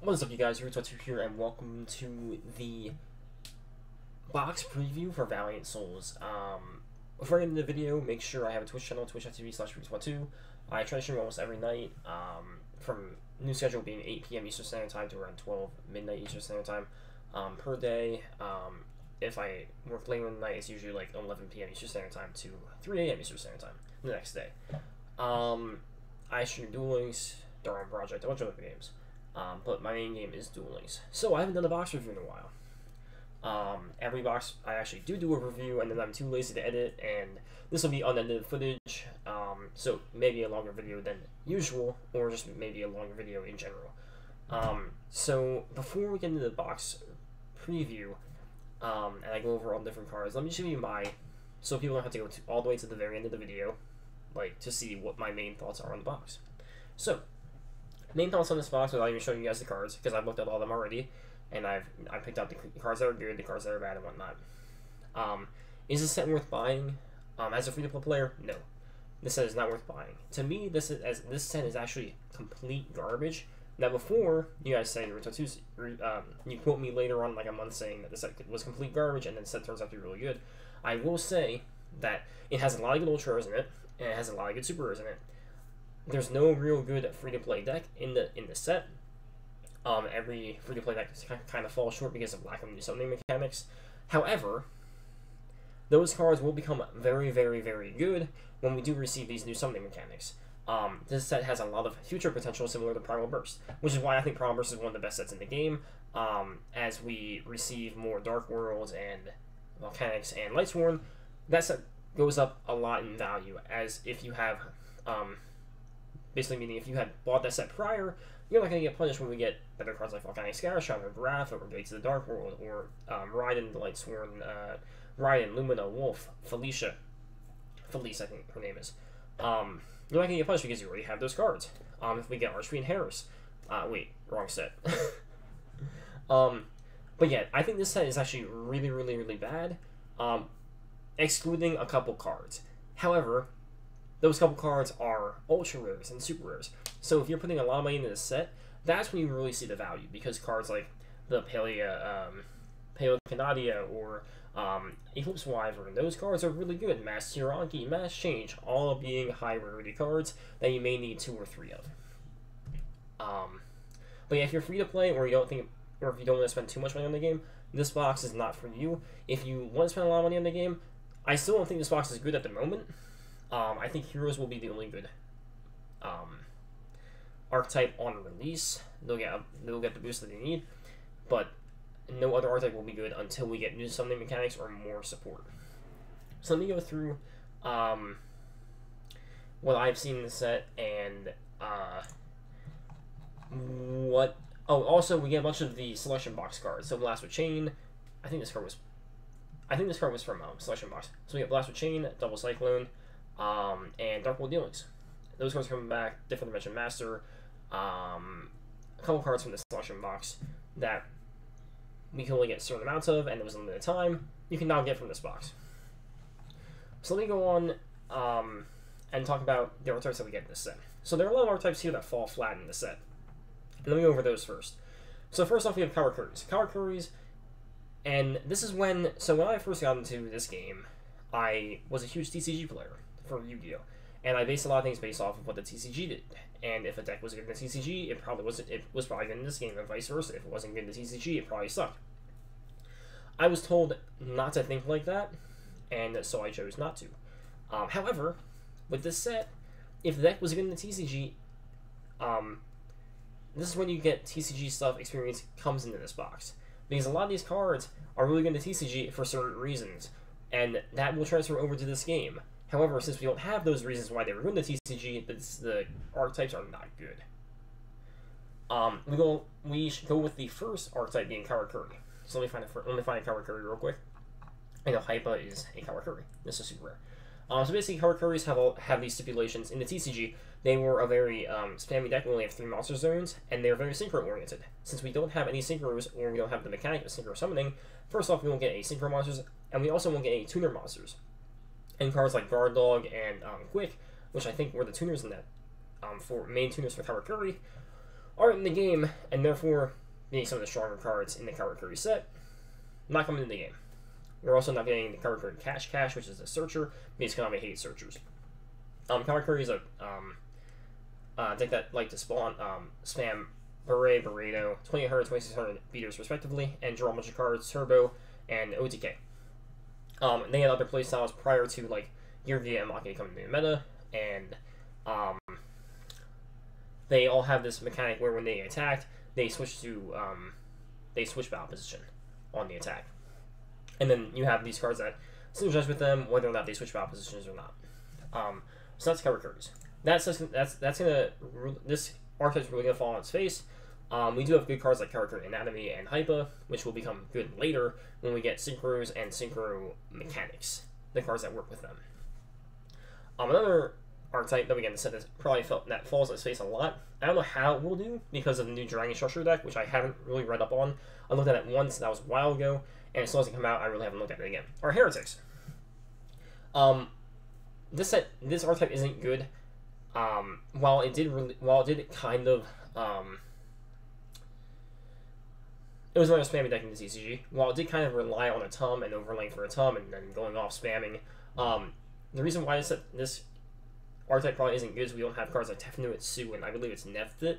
What is up, you guys? Yugioh here, and welcome to the box preview for Valiant Souls. Before I get into the video, make sure I have a Twitch channel, twitch.tv/Yugioh2. I try to stream almost every night, from new schedule being 8 p.m. Eastern Standard Time to around 12 midnight Eastern Standard Time per day. If I work later in the night, it's usually like 11 p.m. Eastern Standard Time to 3 a.m. Eastern Standard Time the next day. I stream Duel Links, Dark Project, a bunch of other games. But my main game is Duel Links. So I haven't done a box review in a while. Every box I actually do a review, and then I'm too lazy to edit, and this will be unedited footage, so maybe a longer video than usual, or just maybe a longer video in general. So before we get into the box preview, and I go over all different cards, let me show you so people don't have to go all the way to the very end of the video, like, to see what my main thoughts are on the box. So, main thoughts on this box, without even showing you guys the cards, because I've looked at all of them already, and I picked out the cards that are good, the cards that are bad, and whatnot. Is this set worth buying? As a free-to-play player, no. This set is not worth buying. To me, this set is actually complete garbage. Now, before you guys say you quote me later on, like a month, saying that the set was complete garbage, and then the set turns out to be really good. I will say that it has a lot of good ultra rares in it, and it has a lot of good super rares in it. There's no real good free-to-play deck in the set. Every free-to-play deck kind of falls short because of lack of new summoning mechanics. However, those cards will become very, very, very good when we do receive these new summoning mechanics. This set has a lot of future potential similar to Primal Burst, which is why I think Primal Burst is one of the best sets in the game. As we receive more Dark Worlds and Volcanics and Lightsworn, that set goes up a lot in value, as if you have... basically meaning if you had bought that set prior, you're not going to get punished when we get better cards like Volcanic Scattershot or Wrath or Gates of the Dark World or Raiden the Lightsworn, Raiden, Lumina, Wolf, Felice, I think her name is. You're not going to get punished because you already have those cards. If we get Archfiend Harris, wait, wrong set. But yeah, I think this set is actually really, really, really bad, excluding a couple cards. However, those couple cards are ultra rares and super rares. So if you're putting a lot of money into this set, that's when you really see the value, because cards like the Paleo Canadia or Eclipse Wyvern, those cards are really good. Mass Tiranki, Mass Change, all being high rarity cards that you may need 2 or 3 of. But yeah, if you're free to play, or if you don't want to spend too much money on the game, this box is not for you. If you want to spend a lot of money on the game, I still don't think this box is good at the moment. I think Heroes will be the only good archetype on release. They'll get the boost that they need, but no other archetype will be good until we get new summoning mechanics or more support. So let me go through what I've seen in the set, and what... Oh, also we get a bunch of the selection box cards. So Blast with Chain, I think this card was from selection box. So we get Blast with Chain, Double Cyclone, and Dark World Dealings. Those cards coming back, Different Dimension Master, a couple cards from the selection box that we can only get certain amounts of, and it was a limited time, you can now get from this box. So let me go on and talk about the archetypes that we get in this set. So there are a lot of archetypes here that fall flat in the set. And let me go over those first. So first off, we have Kawakuris. And this is when I first got into this game, I was a huge TCG player for Yu-Gi-Oh! And I based a lot of things based off of what the TCG did. And if a deck was good in the TCG, it was probably good in this game, and vice versa. If it wasn't good in the TCG, it probably sucked. I was told not to think like that, and so I chose not to. However, with this set, if the deck was good in the TCG, this is when you get TCG stuff experience comes into this box. Because a lot of these cards are really good in the TCG for certain reasons, and that will transfer over to this game. However, since we don't have those reasons why they were good in the TCG, the archetypes are not good. We should go with the first archetype being Kawakuri. So let me find a Kawakuri real quick. I know Hypa is a Kawakuri. This is super rare. So basically, Kawakuris have these stipulations. In the TCG, they were a very spammy deck. We only have 3 monster zones, and they're very synchro-oriented. Since we don't have any synchros, or we don't have the mechanic of synchro summoning, first off, we won't get any synchro monsters, and we also won't get any tuner monsters. And cards like Guard Dog and Quick, which I think were the tuners in that, for main tuners for Kawakuri, aren't in the game, and therefore being some of the stronger cards in the Karakuri set, not coming in the game. We're also not getting the Karakuri Cash, which is a searcher, because Konami hates searchers. Karakuri is a deck that like to spam Beret, Burrito, 2800, 2600 beaters respectively, and draw a bunch of cards, Turbo, and OTK. They had other playstyles prior to like Yugioh and Maki coming to the meta, and they all have this mechanic where when they get attacked, they switch battle position on the attack. And then you have these cards that synergize with them, whether or not they switch battle positions or not. So that's Karakuri's. This archetype's really gonna fall on its face. We do have good cards like Karakuri Anatomy and Hypa, which will become good later when we get Synchros and Synchro Mechanics, the cards that work with them. Another archetype that we get in the set that falls on its face a lot. I don't know how it will do because of the new Dragon Structure deck, which I haven't really read up on. I looked at it once, that was a while ago, and it still hasn't come out. I really haven't looked at it again. Our Heretics. This archetype isn't good. While it did kind of it was another spammy deck in the TCG. While it did kind of rely on a Tum and overlaying for a Tum and then going off spamming, the reason why this archetype probably isn't good is we don't have cards like Tefnuit, Sue, and I believe it's Neftit.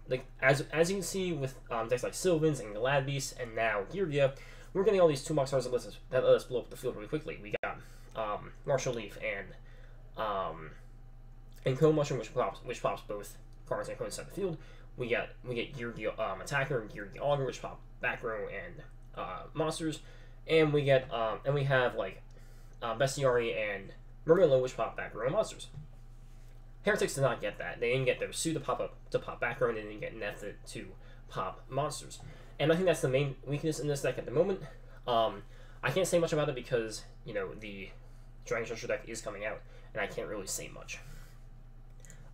Like as you can see with decks like Sylvans and Gladbeast and now Yugioh, we're getting all these 2-box cards that let us blow up the field really quickly. We got Martial Leaf and Cone Mushroom, which pops both cards and cones inside the field. We get Yugioh Attacker and Yugioh Augur, which pop back row and monsters, and we have like Bestiari and Murmillo, which pop back row monsters. Heretics did not get that. They didn't get their Sue to pop back row, and they didn't get Neftit to pop monsters. And I think that's the main weakness in this deck at the moment. I can't say much about it because, you know, the Dragon Structure deck is coming out, and I can't really say much.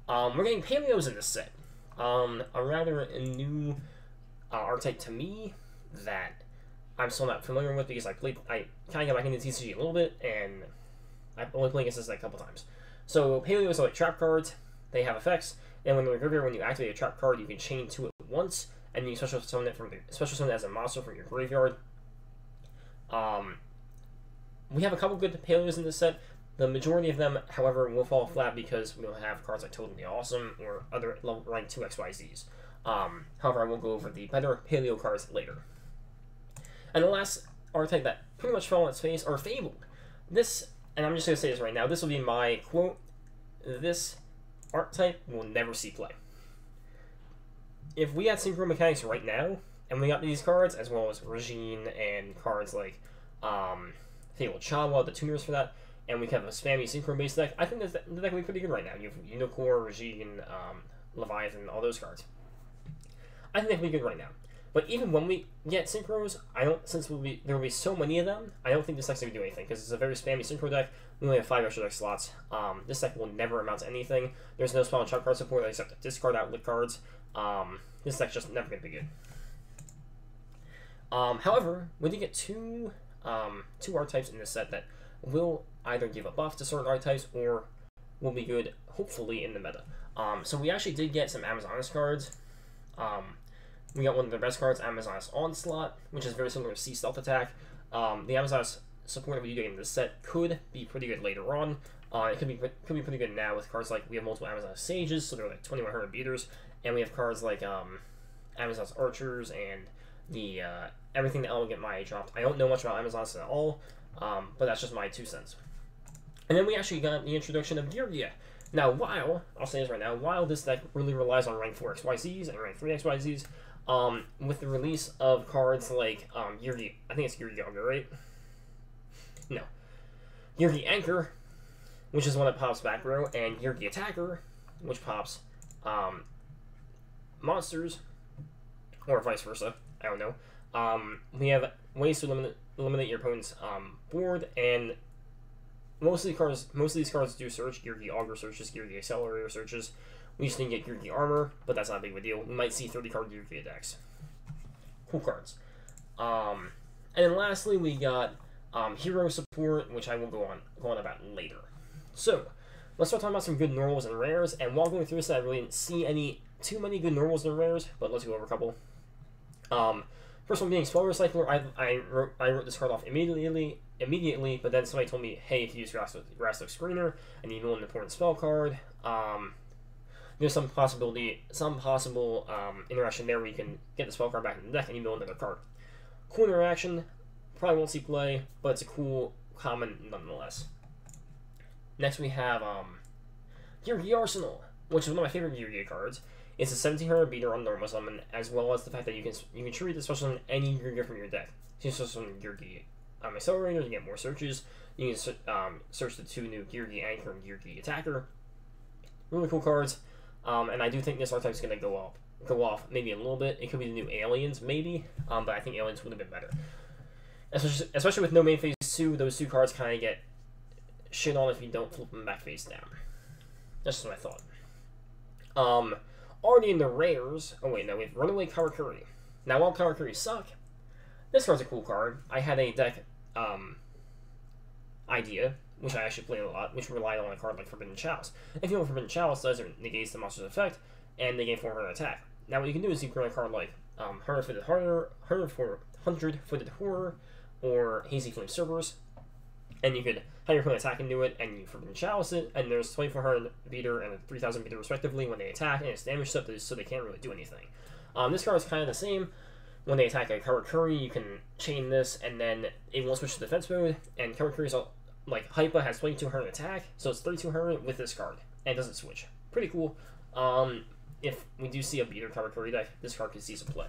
We're getting Paleos in this set. A rather new archetype to me that I'm still not familiar with because I kind of got back into TCG a little bit, and I've only played against this deck a couple times. So Paleos are like trap cards. They have effects, and when you activate a trap card, you can chain to it once, and you special summon it as a monster from your graveyard. We have a couple good Paleos in this set. The majority of them, however, will fall flat because we don't have cards like Totally Awesome or other rank 2 XYZs. However, I will go over the better Paleo cards later. And the last archetype that pretty much fell on its face are Fabled. This, and I'm just going to say this right now, this will be my quote: this archetype will never see play. If we had Synchro Mechanics right now, and we got these cards, as well as Regine and cards like Fabled Chawa, the tuners for that, and we have a spammy synchro-based deck, I think the deck will be pretty good right now. You have Unicore, Regine, Leviathan, all those cards. I think they will be good right now. But even when we get synchros, since there will be so many of them, I don't think this deck's going to do anything, because it's a very spammy synchro deck. We only have 5 extra deck slots. This deck will never amount to anything. There's no spell and trap card support except to discard outlet cards. This deck's just never going to be good. However, we did get two archetypes in this set that will either give a buff to certain archetypes or will be good, hopefully, in the meta. So we actually did get some Amazoness cards. We got one of the best cards, Amazoness Onslaught, which is very similar to Sea Stealth Attack. The Amazoness support that we do get in this set could be pretty good later on. It could be pretty good now with cards like we have multiple Amazoness Sages, so they're like 2100 beaters, and we have cards like Amazoness Archers and the everything that Elegant Maya dropped. I don't know much about Amazoness at all, but that's just my 2 cents. And then we actually got the introduction of Yugioh. Now, I'll say this right now, while this deck really relies on rank 4 XYZs and rank 3 XYZs, with the release of cards like Yugioh, I think it's Yugioh, right? No. Yugioh Anchor, which is one that pops back row, and Yugioh Attacker, which pops monsters, or vice versa, I don't know. We have ways to eliminate your opponent's board, and most of these cards do search. Yugioh Augur searches, Yugioh Accelerator searches. We just need to get Yugioh Armor, but that's not a big of a deal. We might see 30-card Yugioh decks. Cool cards. And then lastly, we got Hero Support, which I will go on about later. So, let's start talking about some good normals and rares. And while going through this, I really didn't see any too many good normals and rares, but let's go over a couple. First one being Spell Recycler. I wrote this card off immediately, but then somebody told me, hey, if you use Rastic Screener and you know an important spell card, there's some possible interaction there where you can get the spell card back in the deck and you mill another card. Cool interaction, probably won't see play, but it's a cool comment nonetheless. Next we have Yugioh Arsenal, which is one of my favorite Yugioh cards. It's a 1700 beater on normal summon, as well as the fact that you can treat this special summon any Yugioh from your deck. So you can summon Yugioh Accelerator, you get more searches. You can search the 2 new Yugioh Anchor and Yugioh Attacker. Really cool cards, and I do think this archetype is going to go off maybe a little bit. It could be the new Aliens, maybe, but I think Aliens would have been better. Especially with no main phase 2, those 2 cards kind of get shit on if you don't flip them back face down. That's just what I thought. Already in the rares. Oh wait, no, we have Runaway Karakuri. Now, while Karakuri suck, this card's a cool card. I had a deck idea, which I actually played a lot, which relied on a card like Forbidden Chalice. If you know what Forbidden Chalice does, it negates the monster's effect, and they gain 400 attack. Now, what you can do is you can run a card like 100-Footed Horror, or Hazy Flame Cerberus, and you could have your opponent attack into it, and you Forbidden Chalice it, and there's 2400 beater and a 3000 beater respectively when they attack, and it's damage up, so they can't really do anything. This card is kind of the same. When they attack a Karakuri, you can chain this, and then it won't switch to defense mode, and Karakuri's like Hypa has 2200 attack, so it's 3200 with this card, and it doesn't switch. Pretty cool. If we do see a beater Karakuri deck, this card could see some play.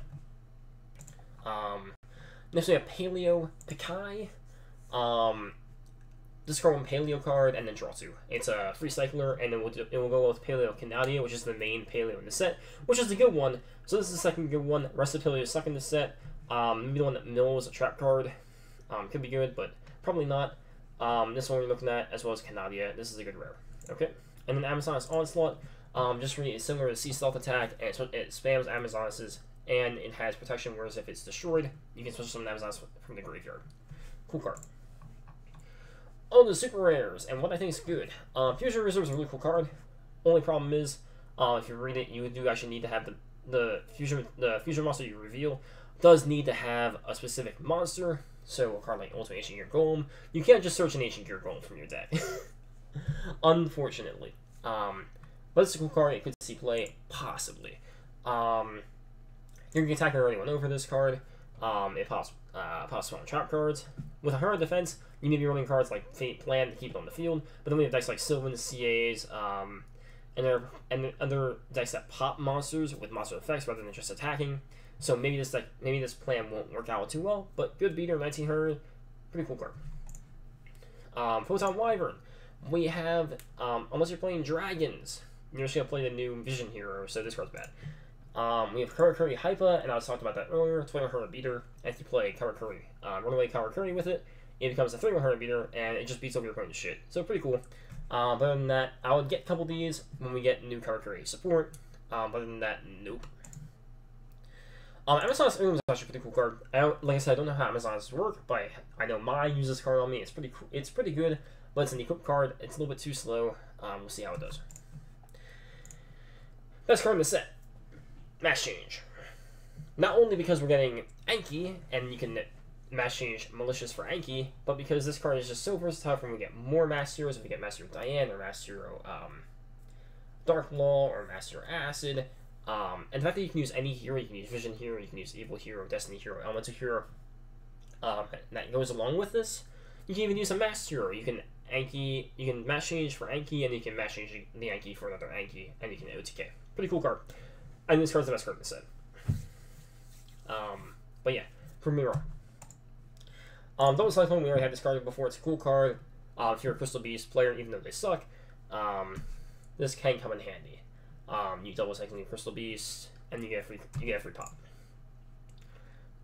Next we have Paleo Pikai. Discard 1 Paleo card and then draw 2. It's a free cycler, and it will go with Paleo Canadia, which is the main Paleo in the set, which is the good one. So this is the second good one. Rest of Paleo is stuck in the set. Maybe the one that mills a trap card. Could be good, but probably not. This one we're looking at, as well as Canadia. This is a good rare. Okay. And then Amazoness Onslaught. Just really similar to Sea Stealth Attack, and it spams Amazonesses, and it has protection, whereas if it's destroyed, you can switch some Amazoness from the graveyard. Cool card. Oh, the super rares, and what I think is good. Fusion Reserve is a really cool card. Only problem is, if you read it, you do actually need to have the fusion monster you reveal does need to have a specific monster. So a card like Ultimate Ancient Gear Golem, you can't just search an Ancient Gear Golem from your deck. Unfortunately. But it's a cool card. It could see play, possibly. Your attacker already went over this card. It pops on trap cards. With a hard defense, you may be running cards like Fate Plan to keep it on the field, but then we have decks like Sylvan, CAs, and other decks that pop monsters with monster effects rather than just attacking. So maybe this plan won't work out too well, but good beater, 1900, pretty cool card. Photon Wyvern. We have, unless you're playing dragons, you're just gonna play the new Vision Hero, so this card's bad. We have Karakuri Hypa, and I was talking about that earlier, 2100 beater. If you play Karakuri, Runaway Karakuri with it, it becomes a 3100 beater, and it just beats over your opponent's shit. So pretty cool. Other than that, I would get a couple of these when we get new Karakuri support. Other than that, nope. Amazon's is actually a pretty cool card. Like I said, I don't know how Amazon's work, but I know Mai uses this card on me. It's pretty cool. It's pretty good, but it's an equip card. It's a little bit too slow. We'll see how it does. Best card in the set. Mass Change. Not only because we're getting Anki, and you can Mass Change Malicious for Anki, but because this card is just so versatile from when we get more Mass Heroes, if we get Mass Hero Diane, or Mass Hero Dark Law, or Mass Hero Acid. And the fact that you can use any hero, you can use Vision Hero, you can use Evil Hero, Destiny Hero, Elemental Hero, that goes along with this. You can even use a Mass Hero. You can Anki, you can Mass Change for Anki, and you can Mass Change the Anki for another Anki, and you can OTK. Pretty cool card. I think this card's the best card in the set. But yeah, prove me wrong. Double Cyclone, we already had this card before. It's a cool card. If you're a Crystal Beast player, even though they suck, this can come in handy. You double cycling Crystal Beast, and you get a free pop.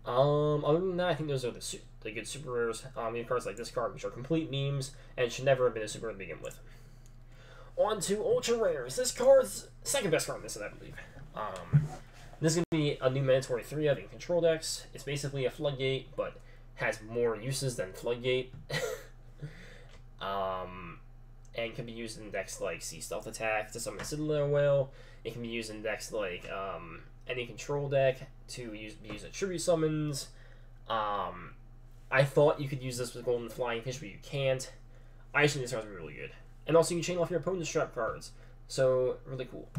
Other than that, I think those are the good super rares. We have cards like this card, which are complete memes, and should never have been a super to begin with. On to ultra rares. This card's second best card in this set, I believe. This is going to be a new mandatory 3 of in control decks. It's basically a Floodgate, but has more uses than Floodgate. and can be used in decks like Sea Stealth Attack to summon a Citadel Whale. It can be used in decks like any control deck to be used at tribute summons. I thought you could use this with Golden Flying Fish, but you can't. I just think this card's really good. And also, you can chain off your opponent's trap cards. So, really cool.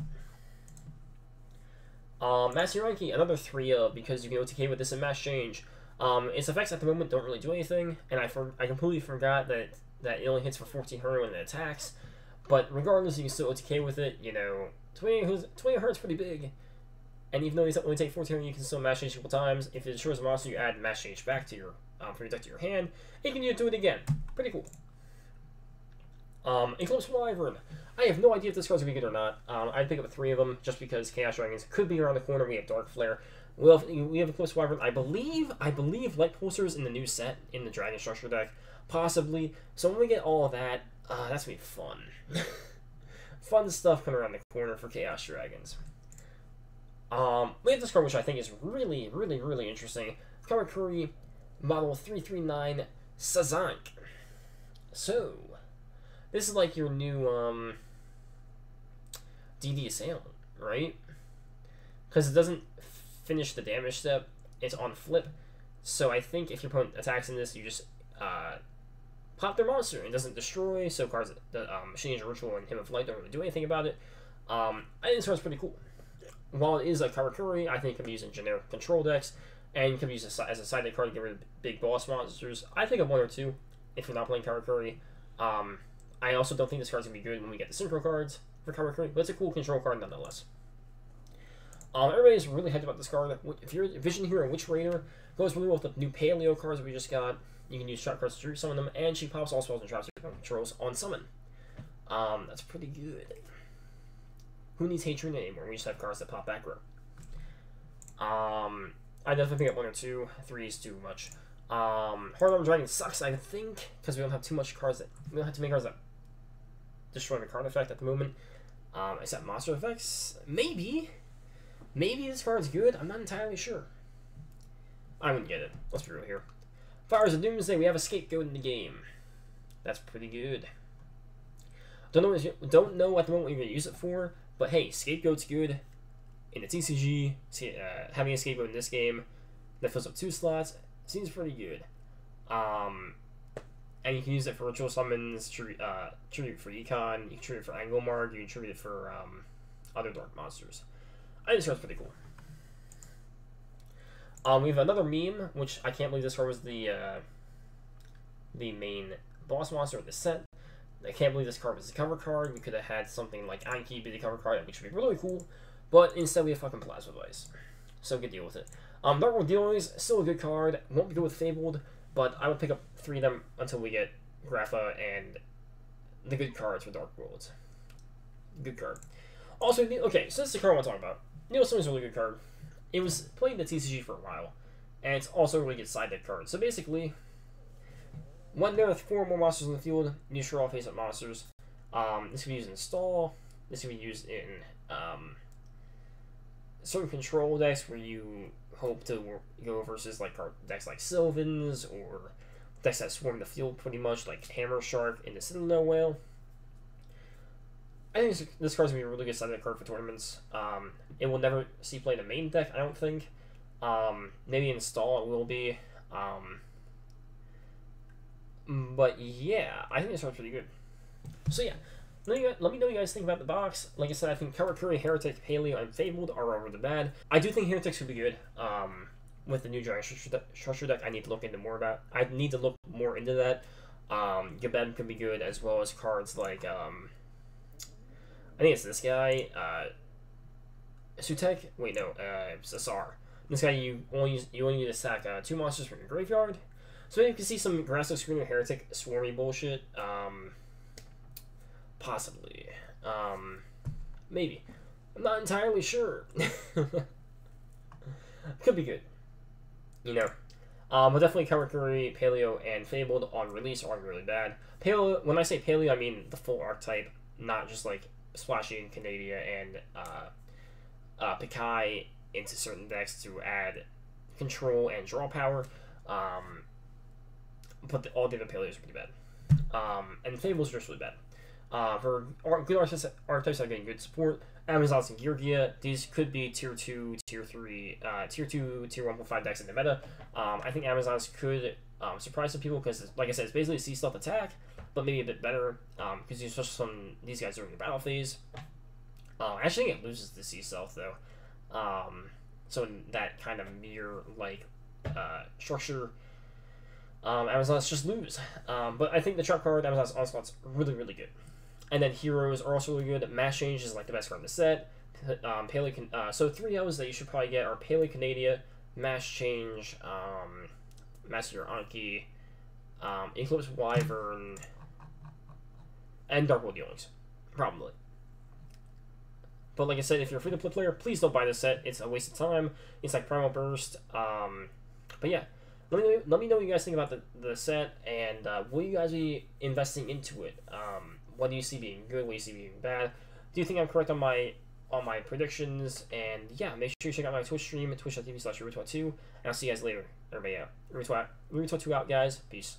Master Ranky, another 3 because you can OTK with this in Mass Change. Its effects at the moment don't really do anything, and I completely forgot that it only hits for 1400 when it attacks. But regardless, you can still OTK with it. You know, 20 hurts pretty big. And even though these only take 1400, you can still Mass Change a couple times. If it destroys a monster, you add Mass Change back to your from your deck to your hand. And you can do it again. Pretty cool. Eclipse Wyvern. I have no idea if this card's gonna be good or not. I'd pick up 3 of them just because Chaos Dragons could be around the corner. We have Dark Flare. We have Eclipse Wyvern. I believe Light Pulsar's in the new set in the Dragon Structure deck, possibly. So when we get all of that, that's gonna be fun. Fun stuff coming around the corner for Chaos Dragons. We have this card, which I think is really, really, really interesting. Karakuri Model 339 Sazank. So, this is like your new DD Assailant, right? Because it doesn't finish the damage step, it's on flip. So I think if your opponent attacks in this, you just pop their monster and it doesn't destroy. So cards that Change Ritual and Hymn of Light don't really do anything about it. I think this card's pretty cool. While it is a Karakuri, I think it can be used in generic control decks, and can be used as a side deck card to get rid of big boss monsters. I think of 1 or 2 if you're not playing Karakuri. I also don't think this card's going to be good when we get the Synchro cards for Karakuri, but it's a cool control card nonetheless. Everybody's really hyped about this card. If you're a Vision Hero Witch Raider, goes really well with the new Paleo cards we just got. You can use trap cards to summon them, and she pops all spells and traps your controls on summon. That's pretty good. Who needs Hatred anymore? We just have cards that pop back row. I definitely pick up 1 or 2. 3 is too much. Hard Armor Dragon sucks, I think, because we don't have too much cards that we don't have too many cards that destroy the card effect at the moment. Except monster effects, maybe this card's good. I'm not entirely sure. I wouldn't get it. Let's be real here. Fires of Doomsday. We have a Scapegoat in the game. That's pretty good. Don't know at the moment what you're gonna use it for, but hey, Scapegoat's good in the TCG. Having a Scapegoat in this game that fills up 2 slots seems pretty good. And you can use it for ritual summons, tribute for Econ, you can tribute it for Anglemark, you can tribute it for other dark monsters. I think this card's pretty cool. We have another meme, which I can't believe this card was the main boss monster of the set. I can't believe this card was the cover card. We could have had something like Anki be the cover card, which would be really cool. But instead, we have fucking Plasma Vice. So good deal with it. Dark World Dealers, still a good card. Won't be good with Fabled, but I would pick up 3 of them until we get Grapha and the good cards for Dark Worlds. Good card. Also, okay, so this is the card I want to talk about. Needle Storm is a really good card. It was played in the TCG for a while, and it's also a really good side deck card. So basically, when there are 4 more monsters in the field, you draw all face-up monsters. This can be used in Stall. This can be used in certain control decks where you hope to go versus like decks like Sylvans or decks that swarm the field pretty much, like Hammer Shark and the Citadel Whale. I think this card's gonna be a really good side deck card for tournaments. It will never see play in the main deck, I don't think. Maybe in Stall it will be. But yeah, I think this card's pretty good. So yeah, let me know what you guys think about the box. Like I said, I think Karakuri, Heretic, Paleo, and Fabled are over the bad. I do think Heretics would be good. With the new Dragon Structure deck, I need to look into more about. I need to look more into that. Gabeb could be good, as well as cards like I think it's this guy, Sutek. Wait, no, Sassar. This guy you only need to sack 2 monsters from your graveyard. So maybe you can see some Grasslow Screen or Heretic swarmy bullshit. Possibly. Maybe. I'm not entirely sure. Could be good. You know. But definitely Karakuri, Paleo, and Fabled on release are really bad. Paleo, when I say Paleo, I mean the full archetype, not just like splashing Canadia and Pikai into certain decks to add control and draw power. But all the other Paleos are pretty bad. And Fable's just really bad. Good archetypes are getting good support. Amazons and Yugioh, these could be tier 2, tier 3, tier 2, tier 1.5 decks in the meta. I think Amazons could surprise some people because, like I said, it's basically a C-stealth attack, but maybe a bit better because you switch these guys during the battle phase. I actually think it loses the C-stealth though. So in that kind of mirror-like structure, Amazons just lose. But I think the trap card, Amazon's Onslaught's really, really good. And then heroes are also really good. Mass Change is like the best card in the set. So 3 O's that you should probably get are Pele Canadia, Mass Change, Master Anki, Eclipse Wyvern, and Dark World Younglings, probably. But like I said, if you're a free-to-play player, please don't buy this set. It's a waste of time. It's like Primal Burst. But yeah, let me know what you guys think about the set, and will you guys be investing into it? What do you see being good? What do you see being bad? Do you think I'm correct on my predictions? And yeah, make sure you check out my Twitch stream at twitch.tv/Ruto2, and I'll see you guys later. Everybody out. Ruto2 out, guys. Peace.